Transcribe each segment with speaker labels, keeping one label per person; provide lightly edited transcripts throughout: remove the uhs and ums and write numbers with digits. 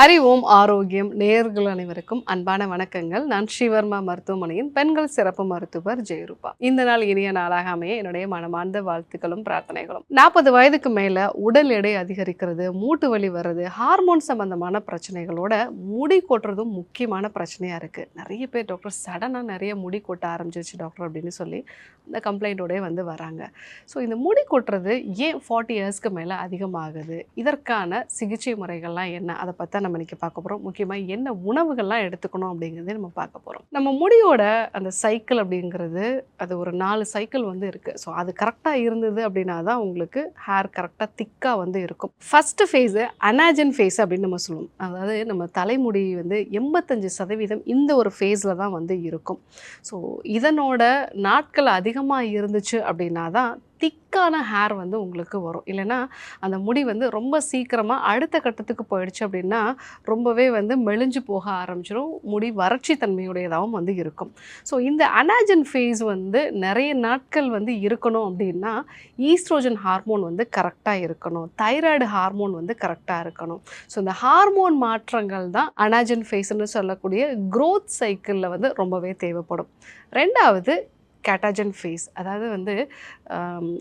Speaker 1: அறிவோம் ஆரோக்கியம் நேயர்கள் அனைவருக்கும் அன்பான வணக்கங்கள். நான் ஸ்ரீவர்மா மருத்துவமனையின் பெண்கள் சிறப்பு மருத்துவர் ஜெயரூபா. இந்த நாள் இனிய நாளாக அமைய என்னுடைய மனமார்ந்த வாழ்த்துக்களும் பிரார்த்தனைகளும். 40 வயதுக்கு மேல உடல் எடை அதிகரிக்கிறது, மூட்டு வலி வர்றது, ஹார்மோன் சம்பந்தமான பிரச்சனைகளோட முடி கொட்டுறதும் முக்கியமான பிரச்சனையா இருக்கு. நிறைய பேர் டாக்டர் சடனா நிறைய முடி கொட்ட ஆரம்பிச்சிருச்சு டாக்டர் அப்படின்னு சொல்லி இந்த கம்ப்ளைண்டோட வந்து வராங்க. ஸோ இந்த முடி கொட்டுறது ஏன் 40 இயர்ஸ்க்கு மேல அதிகமாகுது, இதற்கான சிகிச்சை முறைகள்லாம் என்ன, அதை பற்றி நம்ம இன்றைக்கி பார்க்க போகிறோம். முக்கியமாக என்ன உணவுகள்லாம் எடுத்துக்கணும் அப்படிங்கிறதே நம்ம பார்க்க போகிறோம். நம்ம முடியோட அந்த சைக்கிள் அப்படிங்கிறது அது ஒரு 4 சைக்கிள் வந்து இருக்குது. ஸோ அது கரெக்டாக இருந்தது அப்படின்னா தான் உங்களுக்கு ஹேர் கரெக்டாக திக்காக வந்து இருக்கும். ஃபஸ்ட்டு ஃபேஸு அனாஜன் ஃபேஸ் அப்படின்னு நம்ம சொல்லுவோம். அதாவது நம்ம தலைமுடி வந்து 85% இந்த ஒரு ஃபேஸில் தான் வந்து இருக்கும். ஸோ இதனோட நாட்கள் அதிகமாக இருந்துச்சு அப்படின்னா தான் திக்கான ஹேர் வந்து உங்களுக்கு வரும். இல்லைன்னா அந்த முடி வந்து ரொம்ப சீக்கிரமாக அடுத்த கட்டத்துக்கு போயிடுச்சு அப்படின்னா ரொம்பவே வந்து மெலிஞ்சு போக ஆரம்பிச்சிடும். முடி வறட்சி தன்மையுடையதாகவும் வந்து இருக்கும். ஸோ இந்த அனாஜன் ஃபேஸ் வந்து நிறைய நாட்கள் வந்து இருக்கணும் அப்படின்னா ஈஸ்ட்ரோஜன் ஹார்மோன் வந்து கரெக்டாக இருக்கணும், தைராய்டு ஹார்மோன் வந்து கரெக்டாக இருக்கணும். ஸோ இந்த ஹார்மோன் மாற்றங்கள் தான் அனாஜன் ஃபேஸ்ன்னு சொல்லக்கூடிய க்ரோத் சைக்கிளில் வந்து ரொம்பவே தேவைப்படும். ரெண்டாவது கேட்டாஜன் ஃபேஸ், அதாவது வந்து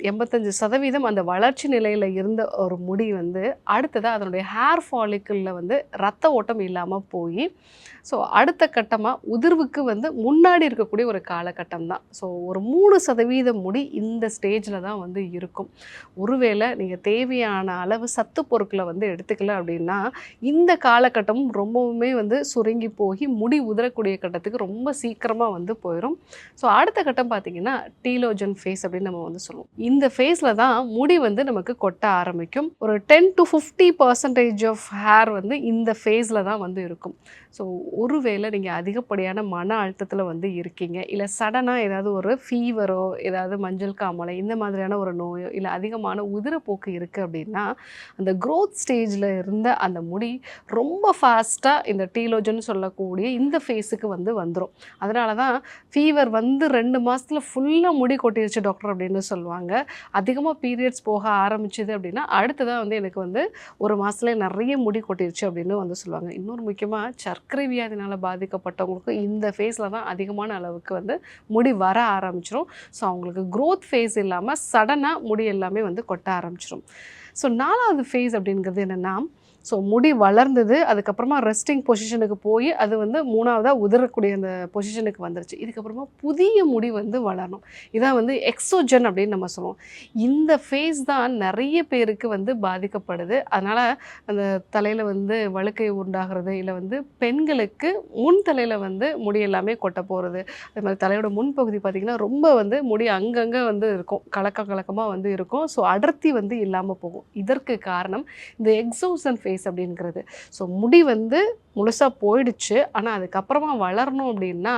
Speaker 1: 85% அந்த வளர்ச்சி நிலையில் இருந்த ஒரு முடி வந்து அடுத்ததாக அதனுடைய ஹேர் ஃபாலிக்கிளில் வந்து ரத்த ஓட்டம் இல்லாமல் போய் ஸோ அடுத்த கட்டமாக உதிர்வுக்கு வந்து முன்னாடி இருக்கக்கூடிய ஒரு காலகட்டம் தான். ஸோ ஒரு 3% முடி இந்த ஸ்டேஜில் தான் வந்து இருக்கும். ஒருவேளை நீங்கள் தேவையான அளவு சத்து பொருட்களை வந்து எடுத்துக்கல அப்படின்னா இந்த காலகட்டமும் ரொம்பவுமே வந்து சுருங்கி போய் முடி உதிரக்கூடிய கட்டத்துக்கு ரொம்ப சீக்கிரமாக வந்து போயிடும். ஸோ அடுத்த கட்டம் பார்த்திங்கன்னா டீலோஜன் ஃபேஸ் அப்படின்னு நம்ம வந்து சொல்லுவோம். இந்த ஃபேஸில் தான் முடி வந்து நமக்கு கொட்ட ஆரம்பிக்கும். ஒரு 10 to 50% ஆஃப் ஹேர் வந்து இந்த ஃபேஸில் தான் வந்து இருக்கும். ஸோ ஒருவேளை நீங்கள் அதிகப்படியான மன அழுத்தத்தில் வந்து இருக்கீங்க, இல்லை சடனாக ஏதாவது ஒரு ஃபீவரோ ஏதாவது மஞ்சள் காமாலை இந்த மாதிரியான ஒரு நோயோ இல்லை அதிகமான உதிரப்போக்கு இருக்குது அப்படின்னா அந்த க்ரோத் ஸ்டேஜில் இருந்த அந்த முடி ரொம்ப ஃபாஸ்ட்டாக இந்த டீலோஜன் சொல்லக்கூடிய இந்த ஃபேஸுக்கு வந்து வந்துடும். அதனால தான் ஃபீவர் வந்து 2 மாதத்தில் ஃபுல்லாக முடி கொட்டிருச்சு டாக்டர் அப்படின்னு சொல்லுவாங்க. அதிகமாக பீரியட்ஸ் போக ஆரம்பிச்சிது அப்படின்னா அடுத்ததாக வந்து எனக்கு வந்து 1 மாதத்துல நிறைய முடி கொட்டிருச்சு அப்படின்னு வந்து சொல்லுவாங்க. இன்னொரு முக்கியமாக சர்க்கரை வியாதினால் பாதிக்கப்பட்டவங்களுக்கு இந்த ஃபேஸில் தான் அதிகமான அளவுக்கு வந்து முடி வர ஆரம்பிச்சிடும். ஸோ அவங்களுக்கு க்ரோத் ஃபேஸ் இல்லாமல் சடனாக முடி எல்லாமே வந்து கொட்ட ஆரம்பிச்சிடும். ஸோ 4வது ஃபேஸ் அப்படிங்கிறது என்னென்னா, ஸோ முடி வளர்ந்தது, அதுக்கப்புறமா ரெஸ்டிங் பொசிஷனுக்கு போய் அது வந்து 3வதாக உதிரக்கூடிய அந்த பொசிஷனுக்கு வந்துருச்சு. இதுக்கப்புறமா புதிய முடி வந்து வளரணும். இதான் வந்து எக்ஸோஜன் அப்படின்னு நம்ம சொல்லுவோம். இந்த ஃபேஸ் தான் நிறைய பேருக்கு வந்து பாதிக்கப்படுது. அதனால் அந்த தலையில் வந்து வழுக்கை உண்டாகிறது, இல்லை வந்து பெண்களுக்கு முன் தலையில் வந்து முடி எல்லாமே கொட்ட போகிறது. அது மாதிரி தலையோட முன்பகுதி பார்த்திங்கன்னா ரொம்ப வந்து முடி அங்கங்கே வந்து இருக்கும், கலக்கமாக வந்து இருக்கும். ஸோ அடர்த்தி வந்து இல்லாமல் போகும். இதற்கு காரணம் இந்த எக்ஸோஜன் ஃபேஸ் அப்படிங்கிறது. ஸோ முடி வந்து முழுசாக போயிடுச்சு, ஆனால் அதுக்கப்புறமா வளரணும் அப்படின்னா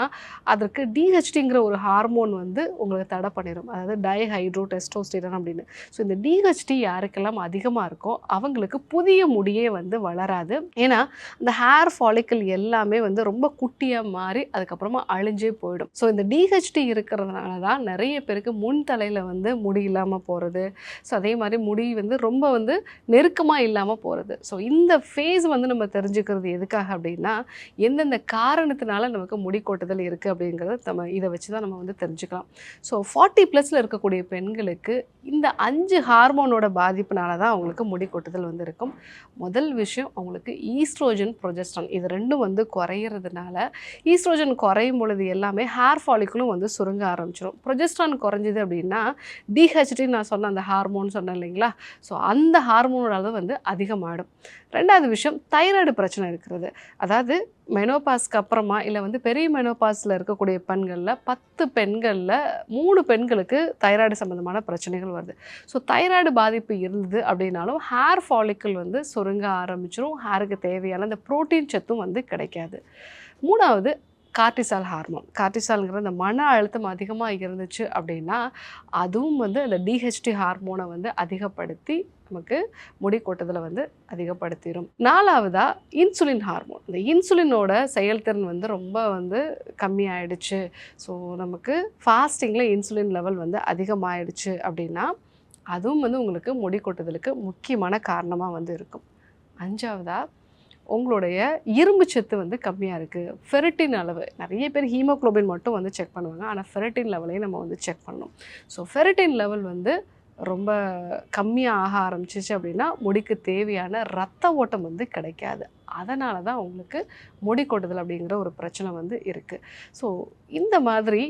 Speaker 1: அதற்கு டிஹெச்டிங்கிற ஒரு ஹார்மோன் வந்து உங்களுக்கு தடை பண்ணிடும். அதாவது டைஹைட்ரோ டெஸ்டோஸ்டிரான் அப்படின்னு. ஸோ இந்த டிஹெச்டி யாருக்கெல்லாம் அதிகமாக இருக்கோ அவங்களுக்கு புதிய முடியே வந்து வளராது. ஏன்னா அந்த ஹேர் ஃபாலிக்கல் எல்லாமே வந்து ரொம்ப குட்டியாக மாறி அதுக்கப்புறமா அழிஞ்சே போயிடும். ஸோ இந்த டிஹெச்டி இருக்கிறதுனால தான் நிறைய பேருக்கு முன் தலையில் வந்து முடி இல்லாமல் போகிறது. ஸோ அதே மாதிரி முடி வந்து ரொம்ப வந்து நெருக்கமாக இல்லாமல் போகிறது. ஸோ இந்த ஃபேஸ் வந்து நம்ம தெரிஞ்சுக்கிறது எதுக்காக அப்படின்னா எந்தெந்த காரணத்தினால நமக்கு முடி கொட்டுதல் இருக்குது அப்படிங்கிறத நம்ம இதை வச்சு தான் நம்ம வந்து தெரிஞ்சுக்கலாம். ஸோ 40+ இருக்கக்கூடிய பெண்களுக்கு இந்த 5 ஹார்மோனோட பாதிப்புனால தான் அவங்களுக்கு முடி கொட்டுதல் வந்து இருக்கும். முதல் விஷயம் அவங்களுக்கு ஈஸ்ட்ரோஜன், ப்ரொஜெஸ்ட்ரான் இது ரெண்டும் வந்து குறையிறதுனால ஈஸ்ட்ரோஜன் குறையும் பொழுது எல்லாமே ஹேர் ஃபாலிக்கலும் வந்து சுருங்க ஆரம்பிச்சிடும். ப்ரொஜெஸ்ட்ரான் குறைஞ்சிது அப்படின்னா டிஹெச்டி நான் சொன்ன அந்த ஹார்மோன் சொன்னேன் இல்லைங்களா, ஸோ அந்த ஹார்மோனோட அளவு வந்து அதிகமாகிடும். ரெண்டாவது விஷயம் தைராய்டு பிரச்சனை இருக்கிறது. அதாவது மெனோபாஸ்க்கு அப்புறமா இல்லை வந்து பெரிய மெனோபாஸில் இருக்கக்கூடிய பெண்களில் 10 பெண்களில் 3 பெண்களுக்கு தைராய்டு சம்மந்தமான பிரச்சனைகள் வருது. ஸோ தைராய்டு பாதிப்பு இருந்தது அப்படின்னாலும் ஹேர் ஃபாலிக்கிள் வந்து சுருங்க ஆரம்பிச்சிடும். ஹேருக்கு தேவையான அந்த புரோட்டீன் சத்தும் வந்து கிடைக்காது. 3வது கார்டிசால் ஹார்மோன். கார்டிசால்ங்கிற அந்த மன அழுத்தம் அதிகமாக இருந்துச்சு அப்படின்னா அதுவும் வந்து அந்த டிஹெச்டி ஹார்மோனை வந்து அதிகப்படுத்தி நமக்கு முடி கொட்டுதலை வந்து அதிகப்படுத்திடும். 4வதாக இன்சுலின் ஹார்மோன். இந்த இன்சுலினோட செயல்திறன் வந்து ரொம்ப வந்து கம்மியாயிடுச்சு, ஸோ நமக்கு ஃபாஸ்டிங்கில் இன்சுலின் லெவல் வந்து அதிகமாகிடுச்சு அப்படின்னா அதுவும் வந்து உங்களுக்கு முடி கொட்டுதலுக்கு முக்கியமான காரணமாக வந்து இருக்கும். 5வதாக உங்களுடைய இரும்பு சத்து வந்து கம்மியாக இருக்குது. ஃபெரிட்டின் அளவு நிறைய பேர் ஹீமோகுளோபின் மட்டும் வந்து செக் பண்ணுவாங்க. ஆனால் ஃபெரிட்டின் லெவலையும் நம்ம வந்து செக் பண்ணணும். ஸோ ஃபெரிட்டின் லெவல் வந்து ரொம்ப கம்மியாக ஆக ஆரம்பிச்சிச்சு அப்படின்னா முடிக்கு தேவையான ரத்த ஓட்டம் வந்து கிடைக்காது. அதனால தான் உங்களுக்கு முடி கொட்டுதல் அப்படிங்கிற ஒரு பிரச்சனை வந்து இருக்குது. ஸோ இந்த மாதிரி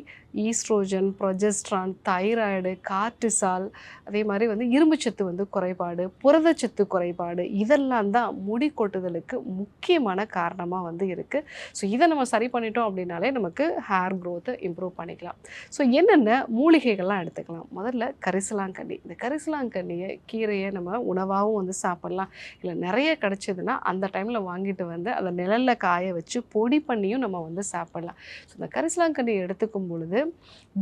Speaker 1: ஈஸ்ட்ரோஜன், ப்ரொஜெஸ்ட்ரான், தைராய்டு, கார்டிசால், அதே மாதிரி வந்து இரும்புச்சத்து வந்து குறைபாடு, புரதச்சத்து குறைபாடு, இதெல்லாம் தான் முடி கொட்டுதலுக்கு முக்கியமான காரணமாக வந்து இருக்குது. ஸோ இதை நம்ம சரி பண்ணிட்டோம் அப்படின்னாலே நமக்கு ஹேர் க்ரோத்தை இம்ப்ரூவ் பண்ணிக்கலாம். ஸோ என்னென்ன மூலிகைகள்லாம் எடுத்துக்கலாம்? முதல்ல கரிசலாங்கண்ணி. இந்த கரிசலாங்கண்ணியை கீரையை நம்ம உணவாகவும் வந்து சாப்பிட்லாம். இல்லை நிறைய கிடச்சிதுன்னா அந்த டைமில் வாங்கிட்டு வந்து அதை நிழலில் காய வச்சு பொடி பண்ணியும் நம்ம வந்து சாப்பிடலாம். ஸோ இந்த கரிசலாங்கண்ணி எடுத்துக்கும் பொழுது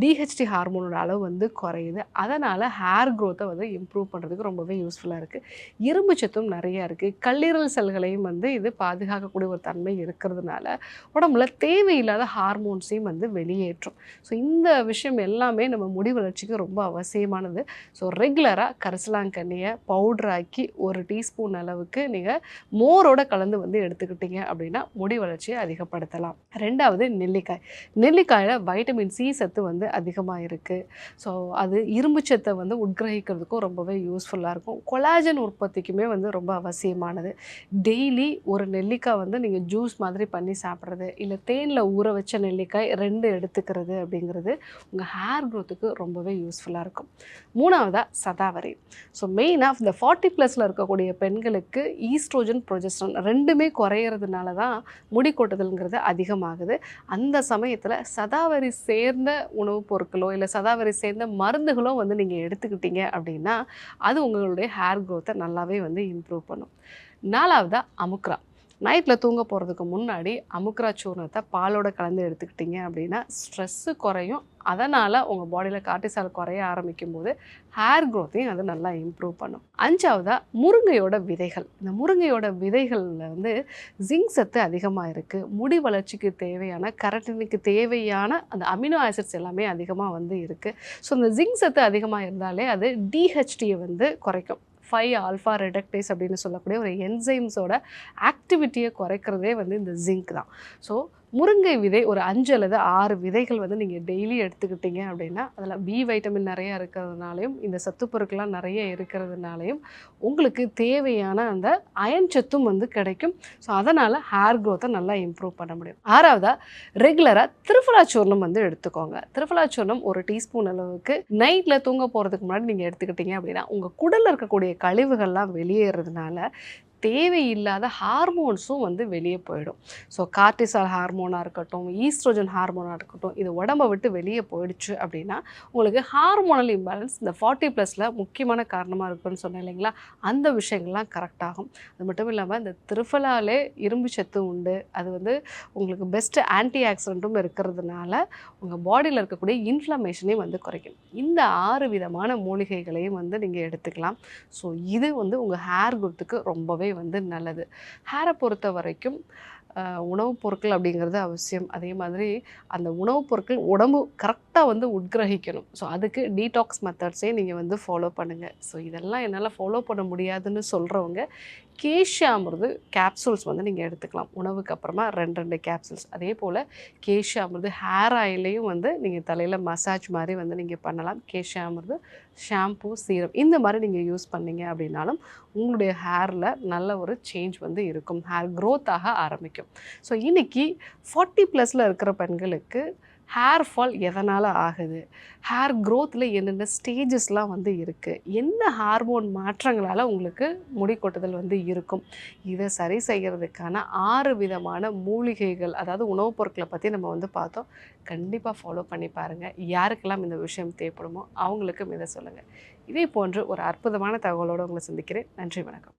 Speaker 1: டிஹெச்டி ஹார்மோனோட அளவு வந்து குறையுது. அதனால் ஹேர் க்ரோத்தை வந்து இம்ப்ரூவ் பண்ணுறதுக்கு ரொம்பவே யூஸ்ஃபுல்லாக இருக்குது. இரும்பு சத்தும் நிறையா இருக்குது. கல்லீரல் செல்களையும் வந்து இது பாதுகாக்கக்கூடிய ஒரு தன்மை இருக்கிறதுனால உடம்புல தேவையில்லாத ஹார்மோன்ஸையும் வந்து வெளியேற்றும். ஸோ இந்த விஷயம் எல்லாமே நம்ம முடி வளர்ச்சிக்கு ரொம்ப அவசியமானது. ஸோ ரெகுலராக கரிசலாங்கண்ணியை பவுட்ராக்கி 1 டீஸ்பூன் அளவுக்கு நீங்கள் மோரோட கலந்து வந்து எடுத்துக்கிட்டீங்க அப்படின்னா முடி வளர்ச்சியை அதிகப்படுத்தலாம். 2வது நெல்லிக்காய். நெல்லிக்காயில் வைட்டமின் சி சத்து வந்து அதிகமாக இருக்குது. ஸோ அது இரும்பு சத்தை வந்து உட்கிரகிக்கிறதுக்கும் ரொம்பவே யூஸ்ஃபுல்லாக இருக்கும். கொலாஜன் உற்பத்திக்குமே வந்து ரொம்ப அவசியமானது. டெய்லி ஒரு நெல்லிக்காய் வந்து நீங்கள் ஜூஸ் மாதிரி பண்ணி சாப்பிட்றது, இல்லை தேனில் ஊற வச்ச நெல்லிக்காய் 2 எடுத்துக்கிறது அப்படிங்கிறது உங்கள் ஹேர் க்ரோத்துக்கு ரொம்பவே யூஸ்ஃபுல்லாக இருக்கும். 3வதாக சதாவரி. ஸோ மெயினாக இந்த 40+ இருக்கக்கூடிய பெண்களுக்கு ஈஸ்ட்ரோஜன், ப்ரொஜெஸ்ட்ரான் 2மே குறையிறதுனால தான் முடி கொட்டுதல்ங்கிறது அதிகமாகுது. அந்த சமயத்தில் சதாவரி சேர்ந்த உணவுப் பொருட்களோ இல்லை சதாவரி சேர்ந்த மருந்துகளோ வந்து நீங்கள் எடுத்துக்கிட்டீங்க அப்படின்னா அது உங்களுடைய ஹேர் க்ரோத்தை நல்லாவே வந்து இம்ப்ரூவ் பண்ணும். 4வதாக அமுக்ரா. நைட்டில் தூங்க போகிறதுக்கு முன்னாடி அமுக்ரா சூர்ணத்தை பாலோட கலந்து எடுத்துக்கிட்டிங்க அப்படின்னா ஸ்ட்ரெஸ்ஸு குறையும். அதனால் உங்கள் பாடியில் கார்டிசால் குறைய ஆரம்பிக்கும் போது ஹேர் க்ரோத்தையும் அது நல்லா இம்ப்ரூவ் பண்ணும். 5வதாக முருங்கையோட விதைகள். இந்த முருங்கையோட விதைகளில் வந்து ஜிங்க் சத்து அதிகமாக இருக்குது. முடி வளர்ச்சிக்கு தேவையான கெரட்டினுக்கு தேவையான அந்த அமினோ ஆசிட்ஸ் எல்லாமே அதிகமாக வந்து இருக்குது. ஸோ இந்த ஜிங்க் சத்து அதிகமாக இருந்தாலே அது டிஹெச்டியை வந்து குறைக்கும். 5-ஆல்ஃபா ரெடக்டேஸ் அப்படின்னு சொல்லக்கூடிய ஒரு என்சைம்ஸோட ஆக்டிவிட்டியை குறைக்கிறதே வந்து இந்த ஜிங்க் தான். ஸோ முருங்கை விதை ஒரு 5 அல்லது 6 விதைகள் வந்து நீங்கள் டெய்லி எடுத்துக்கிட்டீங்க அப்படின்னா அதில் பி வைட்டமின் நிறையா இருக்கிறதுனாலையும் இந்த சத்துப்பொருட்கள்லாம் நிறைய இருக்கிறதுனாலையும் உங்களுக்கு தேவையான அந்த அயன் சத்தும் வந்து கிடைக்கும். ஸோ அதனால் ஹேர் க்ரோத்தை நல்லா இம்ப்ரூவ் பண்ண முடியும். 6வதாக ரெகுலராக திரிஃபலா சூர்ணம் வந்து எடுத்துக்கோங்க. திரிஃபலா சூர்ணம் 1 டீஸ்பூன் அளவுக்கு நைட்டில் தூங்க போகிறதுக்கு முன்னாடி நீங்கள் எடுத்துக்கிட்டீங்க அப்படின்னா உங்கள் குடலில் இருக்கக்கூடிய கழிவுகள்லாம் வெளியேறதுனால தேவையில்லாத ஹார்மோன்ஸும் வந்து வெளியே போயிடும். ஸோ கார்டிசால் ஹார்மோனாக இருக்கட்டும், ஈஸ்ட்ரோஜன் ஹார்மோனாக இருக்கட்டும், இது உடம்பை விட்டு வெளியே போயிடுச்சு அப்படின்னா உங்களுக்கு ஹார்மோனல் இம்பேலன்ஸ் இந்த 40+ல முக்கியமான காரணமாக இருக்குன்னு சொன்னேன் இல்லைங்களா, அந்த விஷயங்கள்லாம் கரெக்டாகும். அது மட்டும் இல்லாமல் இந்த திரிஃபலாலே இரும்பு சத்து உண்டு. அது வந்து உங்களுக்கு பெஸ்ட்டு ஆன்டி ஆக்சிடென்ட்டும் இருக்கிறதுனால உங்கள் பாடியில் இருக்கக்கூடிய இன்ஃப்ளமேஷனையும் வந்து குறைக்கும். இந்த 6 விதமான மூலிகைகளையும் வந்து நீங்கள் எடுத்துக்கலாம். ஸோ இது வந்து உங்கள் ஹேர் க்ரோத்துக்கு ரொம்பவே வந்து நல்லது. ஹேரை பொறுத்த வரைக்கும் உணவுப் பொருட்கள் அப்படிங்கிறது அவசியம். அதே மாதிரி அந்த உணவுப் பொருட்கள் உடம்பு கரெக்டாக வந்து உட்கிரகிக்கணும். ஸோ அதுக்கு டீடாக்ஸ் மெத்தட்ஸே நீங்கள் வந்து ஃபாலோ பண்ணுங்கள். ஸோ இதெல்லாம் என்னால் ஃபாலோ பண்ண முடியாதுன்னு சொல்கிறவங்க கேஷ்யாமிர்து கேப்சூல்ஸ் வந்து நீங்கள் எடுத்துக்கலாம். உணவுக்கு அப்புறமா 2 கேப்சூல்ஸ். அதே போல் கேஷ்யாமிர்து ஹேர் ஆயிலையும் வந்து நீங்கள் தலையில் மசாஜ் மாதிரி வந்து நீங்கள் பண்ணலாம். கேஷ்யாமிர்து ஷாம்பூ, சீரம் இந்த மாதிரி நீங்கள் யூஸ் பண்ணீங்க அப்படின்னாலும் உங்களுடைய ஹேரில் நல்ல ஒரு சேஞ்ச் வந்து இருக்கும். ஹேர் க்ரோத் ஆக ஆரம்பிக்கும். ஸோ இன்றைக்கி 40+ல இருக்கிற பெண்களுக்கு ஹேர் ஃபால் எதனால் ஆகுது, ஹேர் க்ரோத்தில் என்னென்ன ஸ்டேஜஸ்லாம் வந்து இருக்குது, என்ன ஹார்மோன் மாற்றங்களால் உங்களுக்கு முடி கொட்டுதல் வந்து இருக்கும், இதை சரி செய்கிறதுக்கான 6 விதமான மூலிகைகள் அதாவது உணவுப் பொருட்களை பற்றி நம்ம வந்து பார்த்தோம். கண்டிப்பாக ஃபாலோ பண்ணி பாருங்கள். யாருக்கெல்லாம் இந்த விஷயம் தேவைப்படுமோ அவங்களுக்கும் இதை சொல்லுங்கள். இதே போன்று ஒரு அற்புதமான தகவலோடு உங்களை சந்திக்கிறேன். நன்றி, வணக்கம்.